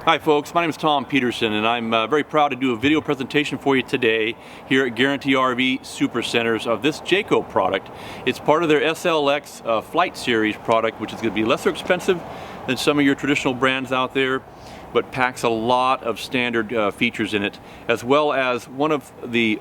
Hi folks, my name is Tom.Peterson and I'm very proud to do a video presentation for you today here at Guaranty RV Supercenters of this Jayco product. It's part of their SLX Flight Series product, which is going to be lesser expensive than some of your traditional brands out there, but packs a lot of standard features in it, as well as one of the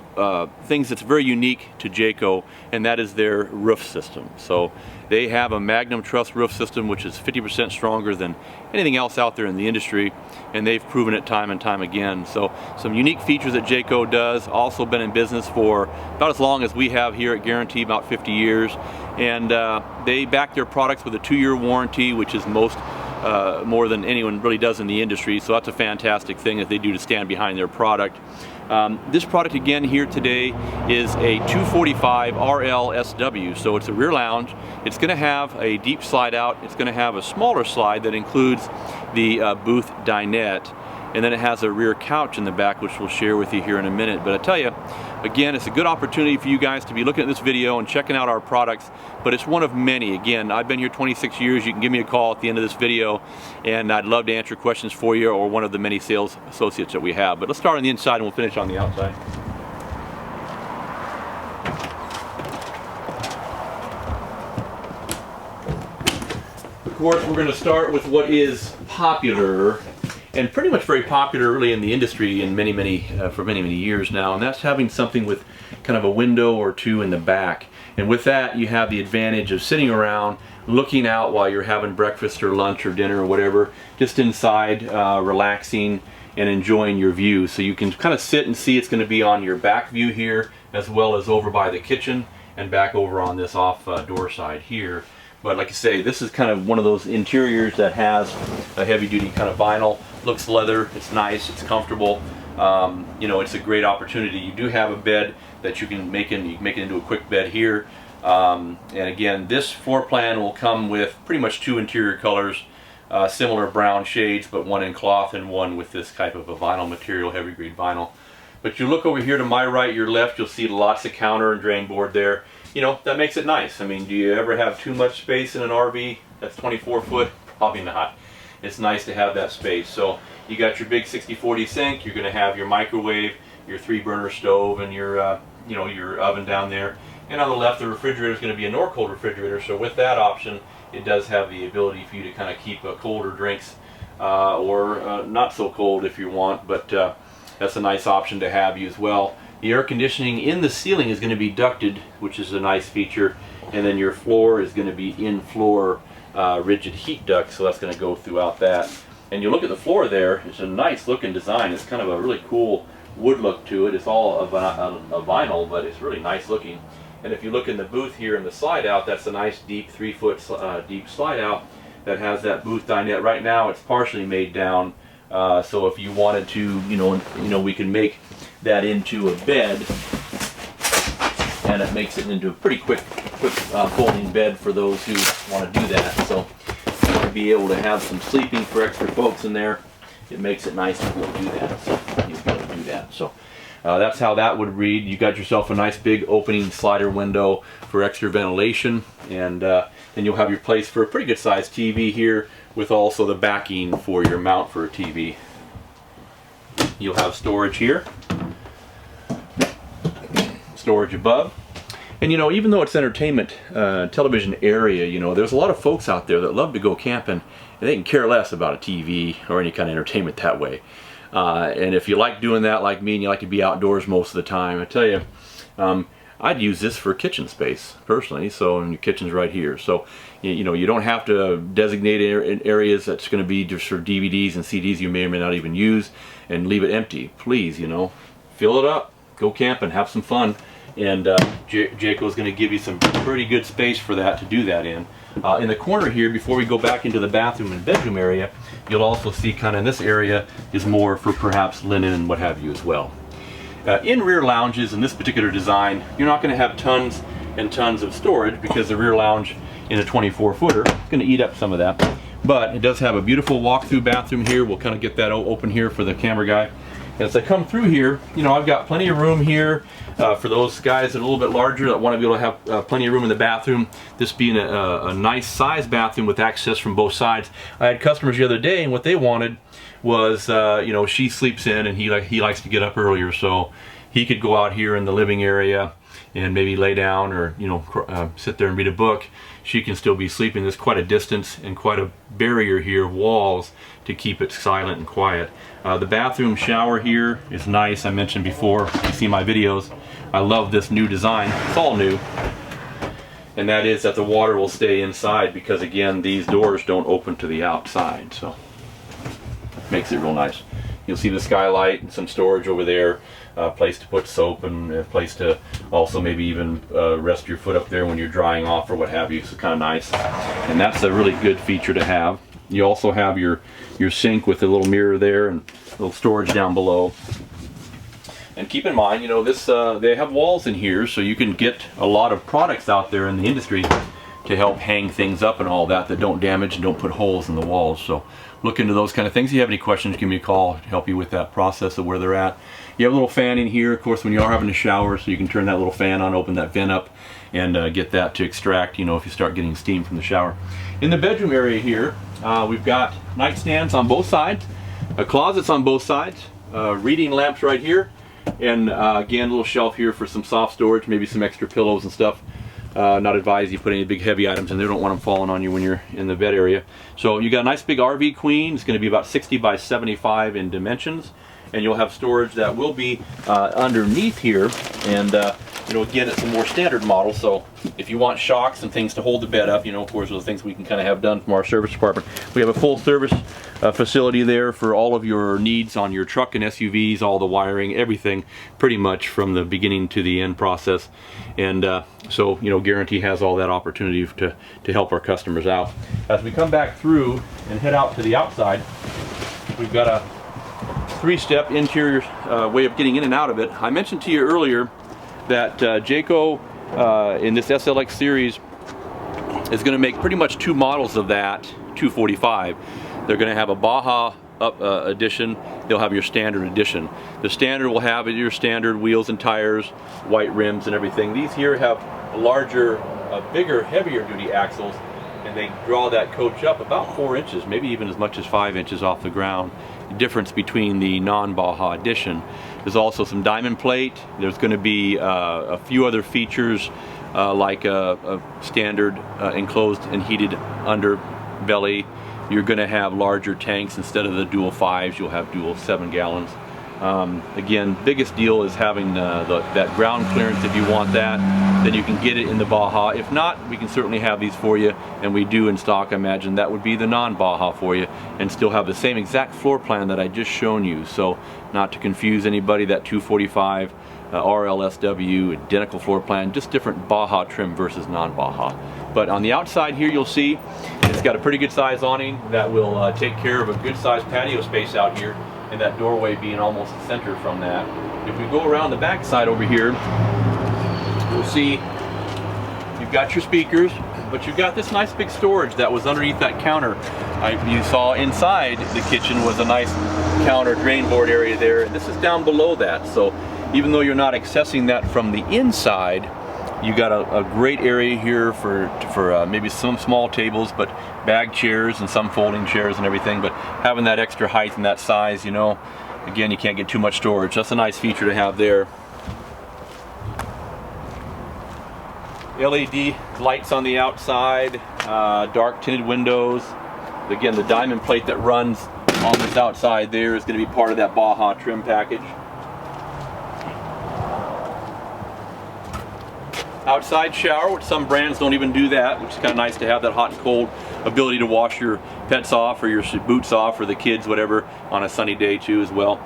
things that's very unique to Jayco, and that is their roof system. So they have a Magnum Truss roof system, which is 50% stronger than anything else out there in the industry, and they've proven it time and time again. So some unique features that Jayco does. Also been in business for about as long as we have here at Guaranty, about 50 years, and they back their products with a 2-year warranty, which is more than anyone really does in the industry. So that's a fantastic thing that they do to stand behind their product. This product again here today is a 245 RLSW, so it's a rear lounge. It's going to have a deep slide out. It's going to have a smaller slide that includes the booth dinette, and then it has a rear couch in the back, which we'll share with you here in a minute. But I tell you, again, it's a good opportunity for you guys to be looking at this video and checking out our products, but it's one of many. Again, I've been here 26 years. You can give me a call at the end of this video, and I'd love to answer questions for you or one of the many sales associates that we have. But let's start on the inside and we'll finish on the outside. Of course, we're going to start with what is popular, and pretty much very popular really in the industry in for many years now, and that's having something with kind of a window or two in the back. And with that, you have the advantage of sitting around looking out while you're having breakfast or lunch or dinner or whatever, just inside, relaxing and enjoying your view. So you can kind of sit and see. It's going to be on your back view here, as well as over by the kitchen and back over on this off door side here. But like I say, this is kind of one of those interiors that has a heavy-duty kind of vinyl. Looks leather. It's nice. It's comfortable. You know, it's a great opportunity. You do have a bed that you can make it into a quick bed here. And again, this floor plan will come with pretty much 2 interior colors, similar brown shades, but one in cloth and one with this type of a vinyl material, heavy grade vinyl. But you look over here to my right, your left, you'll see lots of counter and drain board there. You know, that makes it nice. I mean, do you ever have too much space in an RV that's 24 foot? Probably not. It's nice to have that space. So you got your big 60/40 sink. You're going to have your microwave, your 3-burner stove, and your you know, your oven down there. And on the left, the refrigerator is going to be a Norcold refrigerator. So with that option, it does have the ability for you to kind of keep colder drinks or not so cold if you want. But that's a nice option to have you as well. The air conditioning in the ceiling is going to be ducted, which is a nice feature, and then your floor is going to be in-floor rigid heat duct, so that's going to go throughout that. And you look at the floor there, it's a nice looking design. It's kind of a really cool wood look to it. It's all a vinyl, but it's really nice looking. And if you look in the booth here in the slide out, that's a nice deep 3-foot deep slide out that has that booth dinette. Right now it's partially made down, so if you wanted to, you know, we can make that into a bed, and it makes it into a pretty quick folding bed for those who want to do that. So to be able to have some sleeping for extra folks in there, it makes it nice to be able to do that. So you'll be able to do that. So that's how that would read. You got yourself a nice big opening slider window for extra ventilation, and then you'll have your place for a pretty good sized TV here, with also the backing for your mount for a TV. You'll have storage here, storage above, and you know, even though it's entertainment television area, you know, there's a lot of folks out there that love to go camping and they can care less about a TV or any kind of entertainment that way. And if you like doing that like me and you like to be outdoors most of the time, I tell you, I'd use this for kitchen space personally. So, and your kitchen's right here, so you know, you don't have to designate areas that's going to be just for DVDs and CDs you may or may not even use, and leave it empty. Please, you know, fill it up, go camping, have some fun. And Jayco is going to give you some pretty good space for that, to do that in. In the corner here, before we go back into the bathroom and bedroom area, you'll also see kind of in this area is more for perhaps linen and what have you as well. In rear lounges in this particular design, you're not going to have tons and tons of storage, because the rear lounge in a 24-footer is going to eat up some of that. But it does have a beautiful walk-through bathroom here. We'll kind of get that open here for the camera guy. And as I come through here, you know, I've got plenty of room here for those guys that are a little bit larger that want to be able to have plenty of room in the bathroom. This being a nice size bathroom with access from both sides. I had customers the other day, and what they wanted was, you know, she sleeps in and he likes to get up earlier, so he could go out here in the living area and maybe lay down or, you know, sit there and read a book. She can still be sleeping. There's quite a distance and quite a barrier here, walls, to keep it silent and quiet. The bathroom shower here is nice. I mentioned before, if you see my videos, I love this new design. It's all new. And that is that the water will stay inside because, again, these doors don't open to the outside. So makes it real nice. You'll see the skylight and some storage over there, a place to put soap and a place to also maybe even rest your foot up there when you're drying off or what have you. So kind of nice. And that's a really good feature to have. You also have your sink with a little mirror there and a little storage down below. And keep in mind, you know, this they have walls in here, so you can get a lot of products out there in the industry to help hang things up and all that don't damage and don't put holes in the walls. So look into those kind of things. If you have any questions, give me a call to help you with that process of where they're at. You have a little fan in here, of course, when you are having a shower, so you can turn that little fan on, open that vent up, and get that to extract, you know, if you start getting steam from the shower. In the bedroom area here, we've got nightstands on both sides, closets on both sides, reading lamps right here, and again, a little shelf here for some soft storage, maybe some extra pillows and stuff. Not advised you put any big heavy items in there. Don't want them falling on you when you're in the bed area. So you got a nice big RV queen. It's going to be about 60 by 75 in dimensions, and you'll have storage that will be underneath here. And you know, again, it's a more standard model. So if you want shocks and things to hold the bed up, you know, of course, those things we can kind of have done from our service department. We have a full service facility there for all of your needs on your truck and SUVs, all the wiring, everything, pretty much from the beginning to the end process. And so, you know, Guaranty has all that opportunity to help our customers out. As we come back through and head out to the outside, we've got a 3-step interior way of getting in and out of it. I mentioned to you earlier that Jayco in this SLX series is going to make pretty much 2 models of that 245. They're going to have a Baja edition. They'll have your standard edition. The standard will have your standard wheels and tires, white rims and everything. These here have larger, bigger, heavier duty axles, and they draw that coach up about 4 inches, maybe even as much as 5 inches off the ground. The difference between the non-Baja edition. There's also some diamond plate. There's going to be a few other features like a standard enclosed and heated underbelly. You're going to have larger tanks. Instead of the dual 5s, you'll have dual 7 gallons. Again, biggest deal is having that ground clearance. If you want that, then you can get it in the Baja. If not, we can certainly have these for you, and we do in stock. I imagine that would be the non-Baja for you, and still have the same exact floor plan that I just shown you. So not to confuse anybody, that 245 RLSW identical floor plan, just different Baja trim versus non-Baja. But on the outside here, you'll see it's got a pretty good size awning that will take care of a good sized patio space out here, and that doorway being almost centered from that. If we go around the back side over here, you'll see you've got your speakers, but you've got this nice big storage that was underneath that counter. You saw inside the kitchen was a nice counter drain board area there, and this is down below that. So even though you're not accessing that from the inside, you got a great area here for maybe some small tables, but bag chairs and some folding chairs and everything. But having that extra height and that size, you know, again, you can't get too much storage. That's a nice feature to have there. LED lights on the outside, dark tinted windows. Again, the diamond plate that runs on this outside there is going to be part of that Baja trim package. Outside shower, which some brands don't even do that, which is kind of nice to have that hot and cold ability to wash your pets off or your boots off or the kids, whatever, on a sunny day too as well.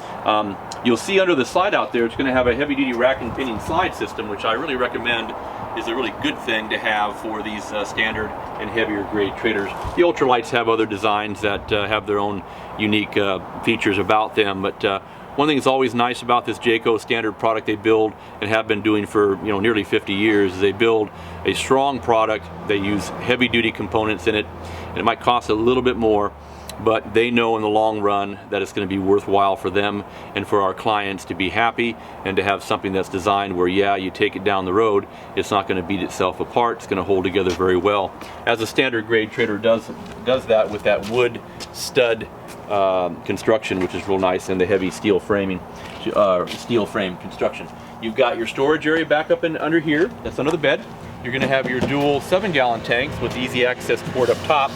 You'll see under the slide out there, it's going to have a heavy duty rack and pinion slide system, which I really recommend is a really good thing to have for these standard and heavier grade traders. The ultralights have other designs that have their own unique features about them, but one thing that's always nice about this Jayco standard product they build and have been doing for, you know, nearly 50 years is they build a strong product. They use heavy duty components in it, and it might cost a little bit more, but they know in the long run that it's going to be worthwhile for them and for our clients to be happy and to have something that's designed where, yeah, you take it down the road, it's not going to beat itself apart, it's going to hold together very well. As a standard grade trader does that with that wood stud construction, which is real nice, and the heavy steel framing, steel frame construction. You've got your storage area back up and under here, that's under the bed. You're going to have your dual 7-gallon tanks with easy access port up top.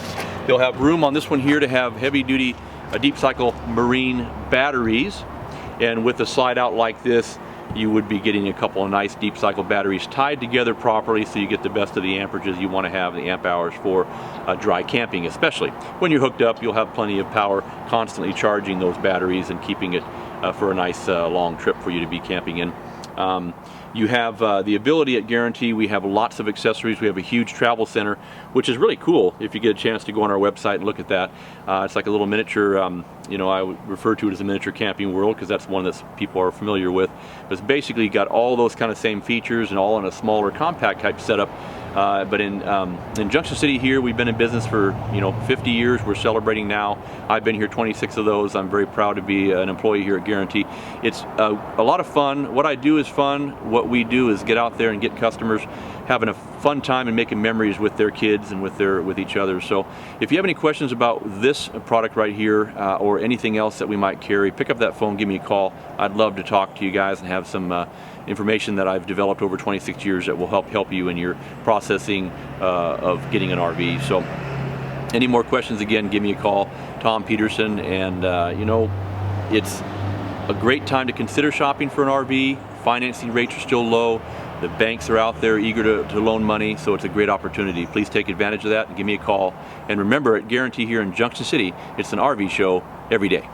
You'll have room on this one here to have heavy-duty deep cycle marine batteries, and with a slide out like this, you would be getting a couple of nice deep cycle batteries tied together properly so you get the best of the amperages you want to have, the amp hours for dry camping especially. When you're hooked up, you'll have plenty of power constantly charging those batteries and keeping it for a nice long trip for you to be camping in. You have the ability at Guaranty, we have lots of accessories. We have a huge travel center, which is really cool if you get a chance to go on our website and look at that. It's like a little miniature, you know, I would refer to it as a miniature camping world because that's one that people are familiar with. But it's basically got all those kind of same features and all in a smaller compact type setup. But in Junction City here, we've been in business for 50 years. We're celebrating now. I've been here 26 of those. I'm very proud to be an employee here at Guaranty. It's a lot of fun. What I do is fun. What we do is get out there and get customers having a fun time and making memories with their kids and with each other. So if you have any questions about this product right here or anything else that we might carry, pick up that phone, give me a call. I'd love to talk to you guys and have some information that I've developed over 26 years that will help you in your processing of getting an RV. So any more questions, again, give me a call, Tom.Peterson, and it's a great time to consider shopping for an RV. Financing rates are still low. The banks are out there eager to loan money, so it's a great opportunity. Please take advantage of that and give me a call. And remember, at Guaranty here in Junction City, it's an RV show every day.